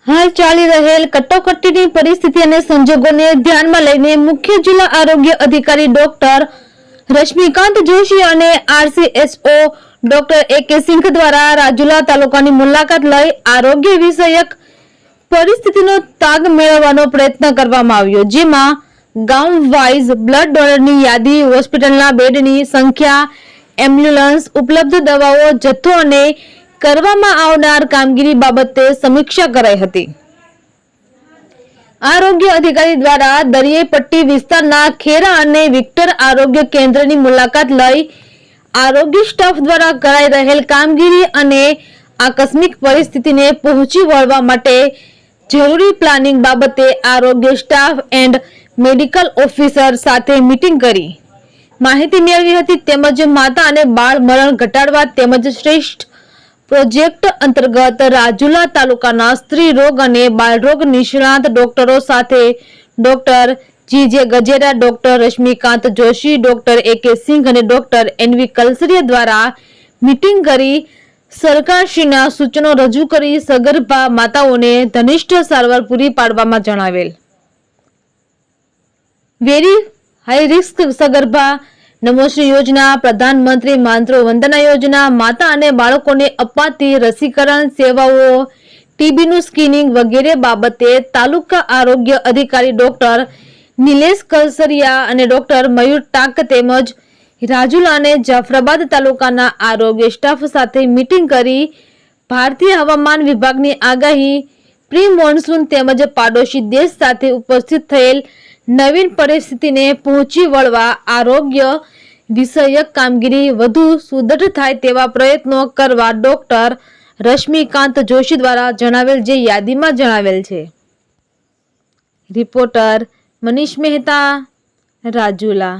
હાલ ચાલી રહેલ કટોકટીની પરિસ્થિતિ અને સંજોગોને ધ્યાનમાં લઈને મુખ્ય જિલ્લા આરોગ્ય અધિકારી ડોક્ટર રશ્મિકાંત જોશી અને આરસીએસઓ ડોક્ટર એ.કે. સિંઘ દ્વારા રાજુલા તાલુકાની મુલાકાત લઈ આરોગ્ય વિષયક પરિસ્થિતિનો તાગ મેળવવાનો પ્રયત્ન કરવામાં આવ્યો, જેમાં ગામ વાઇઝ બ્લડ ડોનરની યાદી, હોસ્પિટલના બેડની સંખ્યા, એમ્બ્યુલન્સ, ઉપલબ્ધ દવાઓ, જથ્થો અને કરવામાં આવનાર કામગીરી બાબતે સમીક્ષા કરાઈ હતી। આરોગ્ય અધિકારી દ્વારા દરિયાઈ પટ્ટી વિસ્તારના ખેરા અને વિક્ટર આરોગ્ય કેન્દ્રની મુલાકાત લઈ આરોગ્ય સ્ટાફ દ્વારા કરાઈ રહેલ કામગીરી અને આકસ્મિક પરિસ્થિતિને પહોંચી વળવા માટે જરૂરી પ્લાનિંગ બાબતે આરોગ્ય સ્ટાફ એન્ડ મેડિકલ ઓફિસર સાથે મીટિંગ કરી માહિતી મેળવી હતી। તેમજ માતા અને બાળ મરણ ઘટાડવા તેમજ શ્રેષ્ઠ પ્રોજેક્ટ અંતર્ગત રાજુલા તાલુકાના સ્ત્રી રોગ અને બાળરોગ નિષ્ણાત ડોક્ટરો સાથે doctor G J. Gajera, doctor Rashmikant Joshi, doctor A K. Singh અને ડોક્ટર એન.વી. કલસરિયા દ્વારા મીટિંગ કરી સરકારશ્રીના સૂચનો રજૂ કરી સગર્ભા માતાઓને ઘનિષ્ઠ સારવાર પૂરી પાડવામાં જણાવેલ। વેરી હાઈ રિસ્ક સગર્ભા નમોશ્રી યોજના, પ્રધાનમંત્રી માતૃ વંદના યોજના, માતા અને બાળકોને અપાતી રસીકરણ સેવાઓ, ટીબીનું સ્ક્રીનિંગ વગેરે બાબતે તાલુકા આરોગ્ય અધિકારી ડોક્ટર નિલેશ કલસરિયા અને ડોક્ટર મયુર ટાંક તેમજ રાજુલા અને જાફરાબાદ તાલુકાના આરોગ્ય સ્ટાફ સાથે મીટિંગ કરી ભારતીય હવામાન વિભાગની આગાહી, પ્રી મોન્સૂન તેમજ પાડોશી દેશ સાથે ઉપસ્થિત થયેલ નવીન પરિસ્થિતિને પહોંચી વળવા આરોગ્ય વિષયક કામગીરી વધુ સુદૃઢ થાય તેવા પ્રયત્નો કરવા ડોક્ટર રશ્મિકાંત જોશી દ્વારા જણાવેલ, જે યાદીમાં જણાવેલ છે। રિપોર્ટર મનીષ મહેતા, રાજુલા।